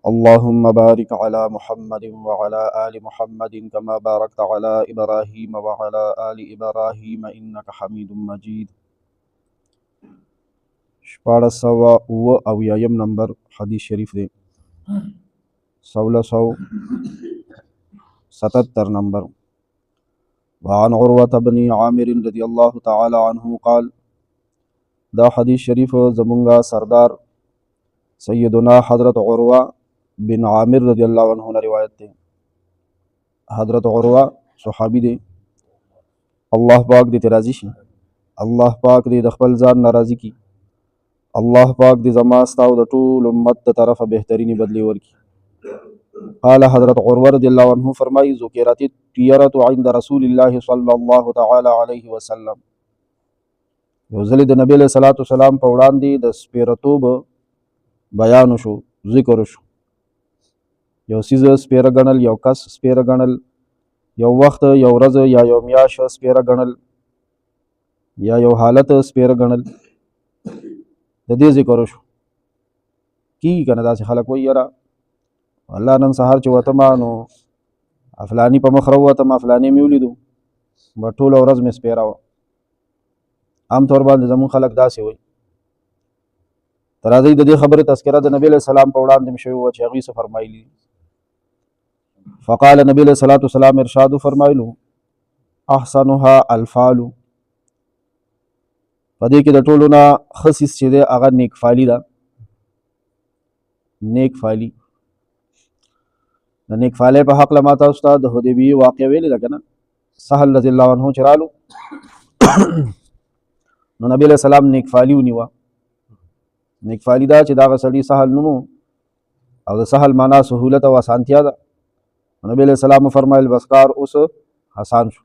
اللهم بارك على محمد وعلى آل محمد كما باركت على إبراهيم وعلى آل إبراهيم إنك حميد مجيد. شپاړس سوه اووه اویایم نمبر حدیث شریف دی. 1677 نمبر. وعن عروة بن عامر رضی اللہ تعالی عنہ قال، دا حدیث شریف زمونگا سردار سیدنا حضرت عروہ بن عامر رضی اللہ عنہ نے روایت تے. حضرت عروہ صحابی دے. اللہ پاک دے راضی شي، اللہ پاک دے د خپل ځان ناراضی کی، اللہ پاک دے زما ستا او د ټول امت د طرفه بهترینی بدلی ورکی. قال حضرت عروہ رضی اللہ عنہ فرمائی، ذکرت الطیرۃ عند رسول اللہ صلی اللہ تعالی علیہ وسلم. یو ځل د نبی علیہ الصلوۃ والسلام په وړاندې د سپیرتوب بیان شو، ذکر شو. یو سیز سپیره ګڼل، یو کس سپیره ګڼل، یو وخت، یو ورځ یا یو میاشت سپیره ګڼل، یا یو حالت سپیره ګڼل، د دې ذکر شو. کی کنه داسې خلک وایي یاره الله نن سهار چې وتمه نو افلانی په مخ راووتم، افلانی مې ولیدو، به ټوله ورځ مې سپیره وه. عام طور باندې زموږ خلک داسې وایي. تر راځئ د دې خبرې تذکره د نبی علیہ السلام په وړاندې مې شوې وه چې هغوی څه فرمایلي. فقال نبی علیہ الصلوۃ والسلام ارشاد فرمایلو، احسنها الفال. په دې کې د ټولو نه ښه څیز چې دی هغه نیکفالي ده. نیکفالي، د نیکفالۍ په هکله ما تاسو ته د حدیبیې واقعه ویلې ده که نه. سهل رضی الله عنه چې رالو نو نبی علیہ السلام نیکفالي ونیوه. نیکفالي دا چې دغه سړي سهل نومو او د سهل معنا سهولت او اسانتیا ده. نبی علیہ السلام فرمایل بس کار اوس آسان شو.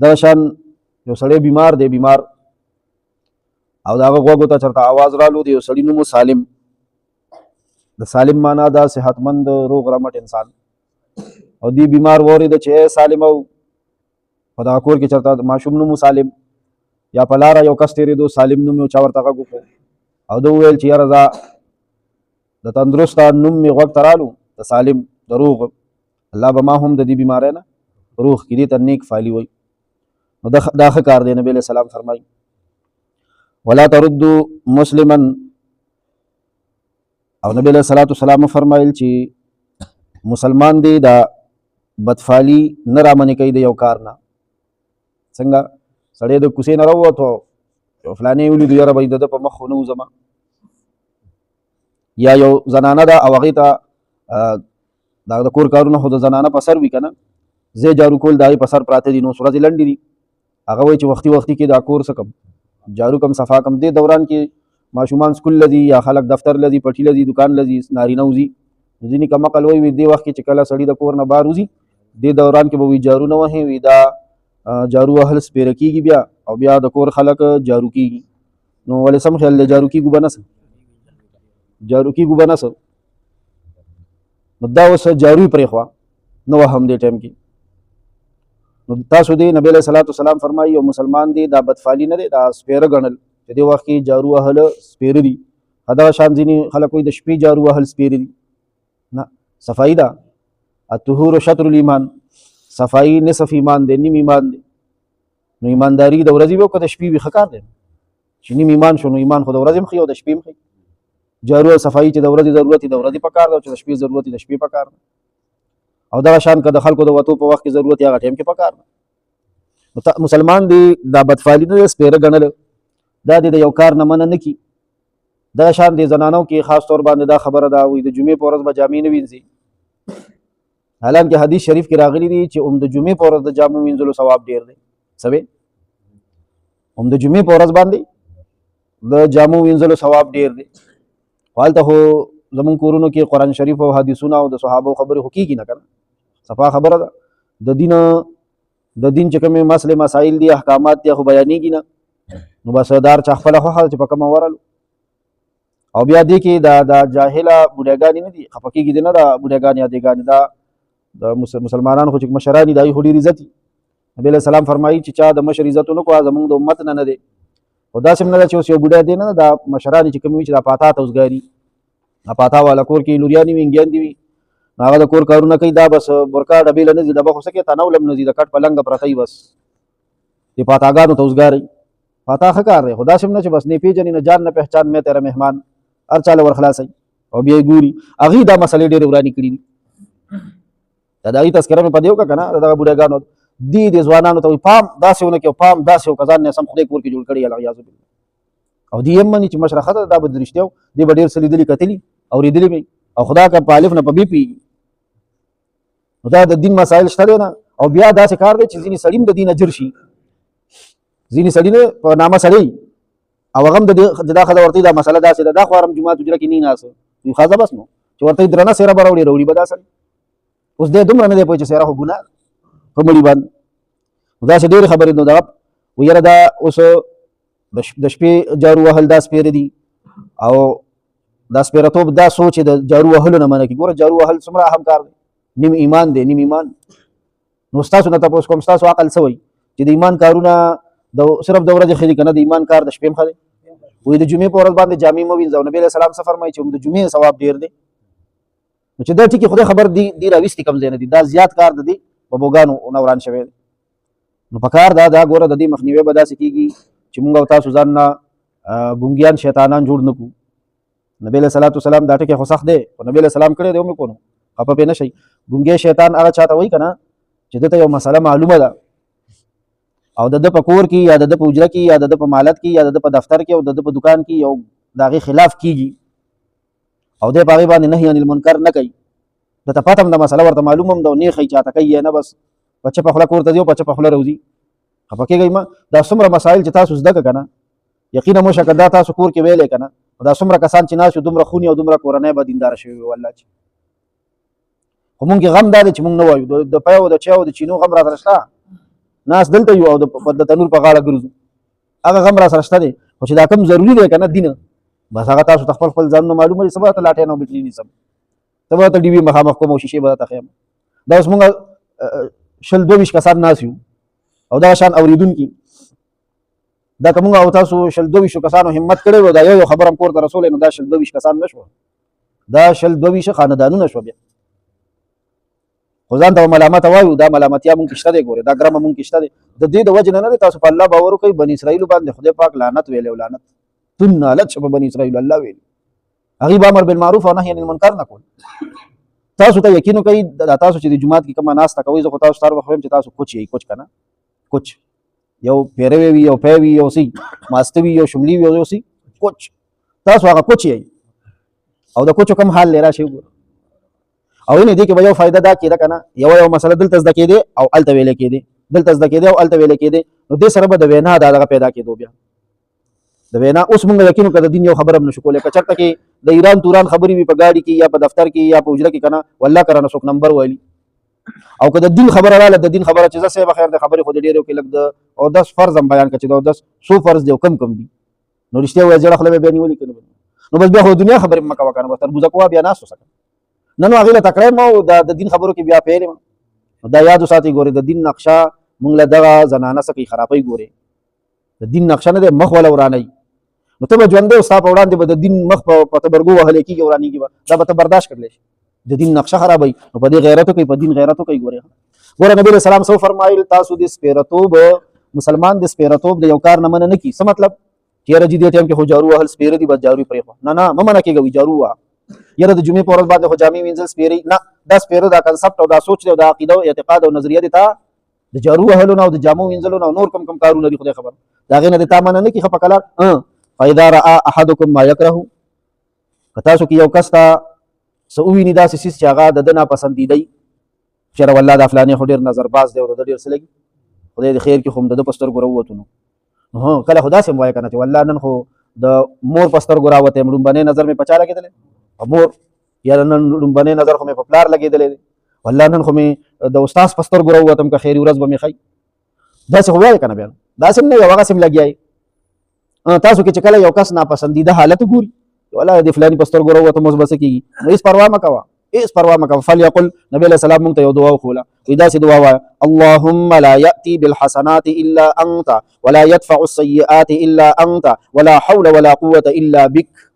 دغه شان یو سړی بیمار دی، بیمار او د هغه غوږو ته چېرته آواز رالو د یو سړي نوم سالم. د سالم معنا دا صحتمند روغ رمټ انسان. او دی بیمار واورېده چې سالم او په دغه کور کې چېرته ماشوم نوم سالم، یا په لاره یو کس تېرېدو سالم نوم یو چا ورته غږ وکړو او ده وویل چې یاره زه د تندرسته نوم مې غوږ ته رالو د سالم د روغ، الله به ما هم د دې بیمارۍ نه روغ کړي. دې ته نیک فالي وایي. نو دا ښه کار دی. نبی علیہ السلام فرمایي ولا تردو مسلما، او نبی علیہ الصلوۃ والسلام فرمایل چې مسلمان دی دا بدفالي نه رامنې کوي د یو کار نه. څنګه سړی د کوڅې نه راووتو یو فلانې ولیدو یاره به د ده په مخ خو نه وځمه، یا یو زنانه ده او هغې ته دا د کور کارونه خو د زنانه په سر وي که نه، ځای جارو کول د هغې په سر پراته دي، نو ورځې لنډې دي. هغه وایي چې وختي وختي کې دا کور څه کم جارو کم صفا کم. دې دوران کې ماشومان سکول لځي یا خلک دفتر لځي، پټي لځي، دکان لځي، نارینه وځي. ځینې کمعقل وایي دې وخت کې چې کله سړي د کور نه بهر وځي دې دوران کې به وي جارو نه وهي، وي دا جارو وهل سپیره کېږي بیا، او بیا د کور خلک جارو کېږي. نو ولې سم خیال دی جارو کېږو به نه څه، جارو کېږو به نه څه. نو دا اوس جارو یې پرېښوه نه وهم دې ټایم کې. نو تاسو دې نبی علیہ الصلوۃ والسلام فرمایي یو مسلمان دی دا بدفالي نه دی، دا سپیره ګڼل چې دې وخت کې جارو وهل سپیره دي. همدغه شان ځینې خلک وایي د شپې جارو وهل سپیره دي. نه، صفایي ده. الطهور شطر الایمان، صفایي نصف ایمان دی، نیم ایمان دی. نو ایمانداري د ورځې وي او که د شپې وي ښه کار دی. چې نیم ایمان شو نو ایمان خو د ورځې هم ښي او د شپې هم ښي. جارو او صفایي چې د ورځې ضرورت وي د ورځې په کار ده، او چې د شپې ضرورت وي د شپې په کار ده. او دغه شان که د خلکو د وتو په وخت کې ضرورت وي هغه ټایم کې په کار ده. مسلمان دی دا بدفالي نه دی سپیره ګڼل، دا دی د یو کار نه منع نه کي. دغه شان دی زنانو کې خاص طور باندې دا خبره ده وایي د جمعې په ورځ به جامې نه وینځي. حالانکه حدیث شریف کې راغلی دی چې د جمعې په ورځ د جامو وینځلو ثواب ډېر دی. سوې د جمعې په ورځ باندې د جامو وینځلو ثواب ډېر دی. خو هلته خو زمونږ کورونو کې قرآن شریف او حدیثونه او د صحابو خبرې خو کېږي نه که نه، صفا خبره ده. د دین چې کومې مسلې مسایل دي احکامات دي خو بیانېږي نه. نو بس دار چا خپله خوښه ده چې په کومه ورلو. او بیا دې کې دا جاهله بوډیاګانې نه دي، خفه کېږي دې نه دا بوډیاګانې یادېګانې، دا د مسلمانانو خو چې مشران دي د هغوی خو ډېر عزت وي. نبی علیہ السلام فرمایي چې چا د مشر عزت ونه کړو زمونږ د امت نه دی. خو داسې هم نه ده چې اوس یو بوډا دی نه، دا مشران چې کوم وي چې دا پاتا ته اوسګاري پاتا والا کور کې لوریانی وي انګیان دی هغه د کور کارونه کوي دا بس ورکا ډبې له نزي ډبه خو سکه تناولم نزي د کټ پلنګ پرتای بس دی پاتاګانو توزګاری پاتا خکار دی خدا سم نه چې بس نه پیژنې نه جان نه پہچان مې تیرا مهمان هر چاله ور خلاصي او بیا ګوري اغي دا مسلې ډېر ورانی کړی دا دغه تذکرہ مې پدیو کا کنه دا بوډاګانو دی د ځوانانو ته پام داسونه کې پام داسې کزان نه سم خدای کور کې جوړ کړی الله یعذ بالله او دی یمنی چې مشرخه دا به درشتیو دی به ډېر سلیدلی کتلی او ریدلی می او خدا کا پالف نه پبی پی دا د دین مسائل شته نه او بیا داسې کار دی چې ځینې سړیم د دین اجر شي ځینې سړی نه په نامه سړی او هغه د دا خدای ورته دا مسله داسې ده دا خو ارم جمعه تجره کې نه ناسه یو خاصه بس نو چې ورته درنه سره براوړي به دا سړی اوس دې دومره نه دی پوه چې سره خو ګناه په مړي باندې دا څه ډېرې خبرې نو دا ویره دا اوس د شپې جارو وهل دا سپېره دي او دا سپېرتوب دا سوچ د جارو وهلو نه منع کړي ګوره جارو وهل څومره اهم کار دی نیم ایمان دی نیم ایمان نو ستاسو نه تپوس کوم ستاسو عقل څه وایي چې د ایمان کارونه صرف د ورځې ښه دي که نه د ایمان کار د شپې هم ښه دی وایي د جمعې په ورځ باندې جامې مه وینځه نبي علیه السلام څه فرمایي چې د جمعې ثواب ډېر دی نو چې دا ټکي خدای خبر دی راویستي کم ځای نه دي دا زیات کار د دې په بوګانو نه وران شوی دی نو په کار دا ګوره د دې مخنیوی به داسې کېږي چې مونږ او تاسو ځان نه ګونګیان شیطانان جوړ نه کړو نبي علیه صلات وسلام دا ټکی خو سخت دی خو نبي علیه السلام کړی دی ومې کو نو خفه پرې نه شئ ګونګی شیطان هغه چاته وایي که نه چې دته یو مسله معلومه ده او د ده په کور کې یا د ده په حجره کې یا د ده په مالت کې یا د ده په دفتر کې او د ده په دکان کې یو د هغې خلاف کېږي او دی په هغې باندې نهي عن المنکر نه کوي درته پته هم د مسله ورته معلوم هم ده او نیښئ چاته کوي یې نه بس په چپه خوله کور ته ځي او په چپه خوله راوځي خفه کېږئ مه دا څومره مسایل چې تاسو زده که نه یقینا مو شکه دا تاسو کور کې ویلی که نه دا څومره کسان چې ناست دومره خوني او دومره کورنۍ به دینداره شوي وي والله چې خو مونږ کې غم دا دی چې مونږ نه وایو د پیو د چایو د چینو غم را سره شته ناست دلته یو او د تنور په غاړه ګرځو هغه غم را سره شته دی خو چې دا کم ضروري دی که نه دینه بس هغه تاسو ته خپل خپل ځانونه معلومه دي سبا ته لاټین او بټري نیسم سبا ته ډي وي مخامخ کوم او شیشې به درته ښیم دا اوس مونږ شل 22 کسان ناست یو او دا شان اورېدونکي دا که مونږ او تاسو شل 22 کسانو همت کړی و دا یو خبر هم کور ته رسولی نو دا شل 22 کسان نه شوه دا شل 22 خاندانونه شوه بیا خو ځان ته ملامته وایو دا ملامتیا مونږ کې شته دی ګورې دا ګرمه مونږ کې شته دی د دې د وجې نه دی تاسو په الله باور وکړئ بني اسرائیلو باندې خدای پاک لعنت ویلی او لعنت تون نالت شه په بني اسرائیلو الله ویلي هغوی به امر بالمعروف او نهي عن المنکر نه کول تاسو ته یقین وکړئ دا تاسو چې د جومات کې کومه ناسته کوئ زه خو تاسو ته هر وخت وایم چې تاسو کوچ یئ کوچ که نه کوچ یو پیروی وي یو پی وي یو سی ماسته وي یو شملي وي یو سی کوچ تاسو هغه کوچ یئ او د کوچو کم حال لري راشئ وګورئ او نه دې کې به یو فائدہ دا کېده که نه یو مسله دلته زده کېدې او هلته ویلې کېدې دلته زده کېدې او هلته ویلې کېدې نو دې سره به د وینا دا دغه پیدا کېدو بیا د وینا اوس مونږ یقین وکړه د دین یو خبره هم نشو کولی که چېرته کې د ایران توران خبرې وي په ګاډي کې یا په دفتر کې یا په حجره کې که نه والله که رانه څوک نمبر ویلي او که د دین خبره راله د دین خبره چې زه صاحب خیر د خبرې خو د ډېرې وکړې لږ د اودس فرض هم بیان کړه چې د اودس څو فرض دی او کم کم دي نو رښتیا ووایه زړه خوله مې بیا نیولې که نه نو بس بیا خو د دنیا خبرې مه کوه که نه بس تربوزه کوه بیا ناست اوسه نن هغې له تکړه یم او د دین خبرو کې بیا پیل یم دا یاد وساتئ ګورئ د دین نقشه مونږ له دغه زنانه څه کوي خرابوي ګورئ د دین نقشه نه دی مخ وله ورانوي نو ته به ژوندی او ستا په وړاندې به د دین مخ په تبرګو وهلی کېږي ورانېږي به دا به ته برداشت کړلی شي د دین نقشه خرابوي نو په دې غیرت وکړئ په دین غیرت وکړئ ګورئ ګوره نبي علیه السلام څه وفرمایل تاسو د سپېرتوب مسلمان د سپېرتوب د یو کار نه مننه نه کي څه مطلب چې یاره جي دې ټایم کې خو جارو وهل سپېره دي بس جارو یې پرېښوه نه مه منع کېږه وي جارو وهه یاره د جمعې په ورځ باندې خو جامې وینځل سپېرې نه دا سپېره دا کنسپټ او دا سوچ دی او دا عقیده او اعتقاد او نظریه دی تا د جارو وهلو نه او د جامو وینځلو نه او نور کم کارونه دي خدای خبر د هغې نه د تا مننه نه کي ښه په کلار فاذا رأى احدكم ما يكره که تاسو کې یو کس ته څه وویني داسې څیز چې هغه د ده ناپسندیدی چېره والله دا فلانې خو ډېر نظرباز دی او د ده ډېر څه لګي خدای د خیر کې خو هم د ده په سترګو راووتو نو کله خو داسې هم وایه که نه چې والله نن خو د مور په سترګو راوتی یم لومبنی نظر مې په چا لګېدلی په مور یا نن لومبنی نظر خو مې په پلار لګېدلی دی والله نن خو مې د استاذ په سترګو راووتم که خیري ورځ به مې ښایي داسې خو وایه که نه بیا داسې هم نه وي هغسې هم لګیا تاسو کې چې کله یو کس ناپسندیده حالت ګوري والله د فلاني په سترګو راووتم اوس به څه کېږي نو هېڅ پروا مه کوه هېڅ پروا مه کوه فلیقل نبي علیه السلام مونږ ته یو دعا وښوله وایي داسې دعا وایه اللهم لا یأتي بالحسنات الا انت ولا يدفع السیئات الا انت ولا حول ولا قوة الا بک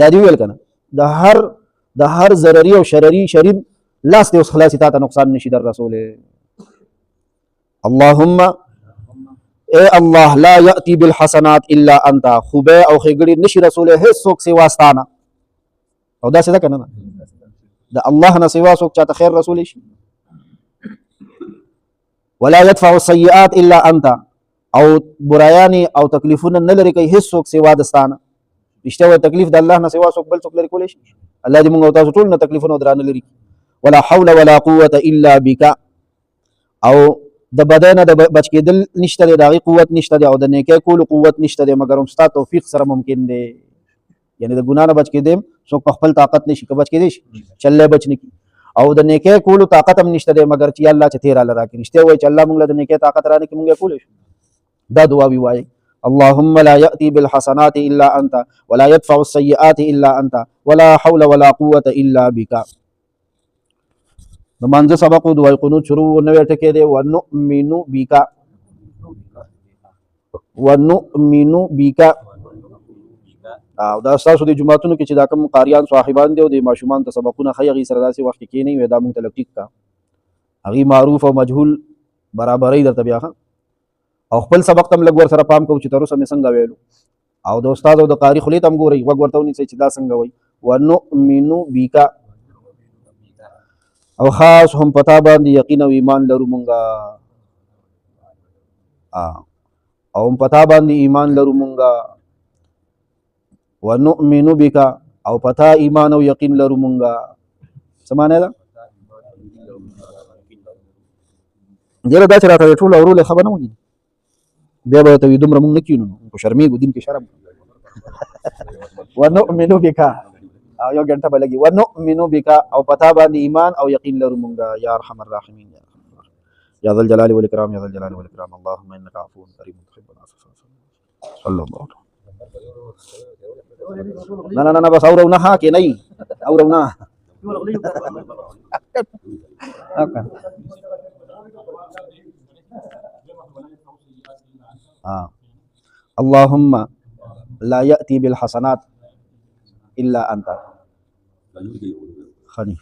دا دی ویل کنه د هر ضرری او شریر لاس دې اوس خلاص تا ته نقصان نشي در رسوله. اللهم اے الله لا یاتی بالحسنات الا انت، خوبه او خیګړي نشي رسوله هیڅ څوک سوا ستانه. او دا څه ده کنه د الله نه سوا څوک چاته خیر رسول شي. ولا يدفع السيئات الا انت، او برایانی او تکلیفونه نه لري کوي هیڅ څوک سوا دستانه. رښتیا وایي تکلیف د الله نه سوا څوک بل څوک لري کولی شي. الله دې موږ او تاسو ټول نه تکلیفونه درانه لري. ولا حول ولا قوه الا بك، او د بدن د بچ کېدل نشته دی، د هغې قوت نشته دی، او د نیکۍ کولو قوت نشته دی مګر هم ستا توفیق سره ممکن دی. یعنې د ګناه نه بچ کېدی څوک په خپل طاقت نشي که بچ کېدی شي چلی بچ نه کړي، او د نیکۍ کولو طاقت هم نشته دی مګر چې یا الله چې تی راله راکړي. رښتیا وایي چې الله موږ له د نیکۍ طاقت را نه کړي موږ یې کولی شو. دا دعا وی وایي اللهم لا يأتي بالحسنات الا انت ولا يدفع السيئات الا انت ولا حول ولا قوه الا بك. د مانځه سبق و دعای قنوت شروع نوې ټکی دی ونؤمن بک او دا ستاسو د جماعتونو کې چې دا کوم قاریان صاحبان دي او د ماشومان ته سبقونه ښایي هغې سره داسې وخت کې کښېنئ وایي دا مونږ ته لږ ټیک کا هغې معروف او مجهول برابرۍ درته بیا او خپل سبق ته هم لږ ورسره پام کوو چې تر اوسه مې څنګه ویلو، او د استاد او د قاري خولې ته هم ګورئ غوږ ورته ونیسئ چې دا څنګه وایي ونؤمن بک، او خاص هم پتا باندې یقین او ایمان لرو مونږه، او هم پتا باندې ایمان لرو مونږه. ونؤمن بک، او پتا ایمان او یقین لرو مونږه. څه معنی ده؟ ډېره دا چې راته ټول اورولې خبر نه وګي بیا به ورته وي دومره مونږ نه کښېنو خو شرمېږو دین کې شرم. ونؤمن بک، او یو ګنټه به لګي ونؤمن بک، او پتا باندې ایمان او یقین لرو مونږه. یا ارحم الراحمین یا ذا الجلال والاکرام یا ذا الجلال والاکرام. اللهم انک عفو کریم تحب العفو صلی الله علیه. نه بس اورو نه ها کې نه اورو نه اللهم لا يأتي بالحسنات الا انت. خني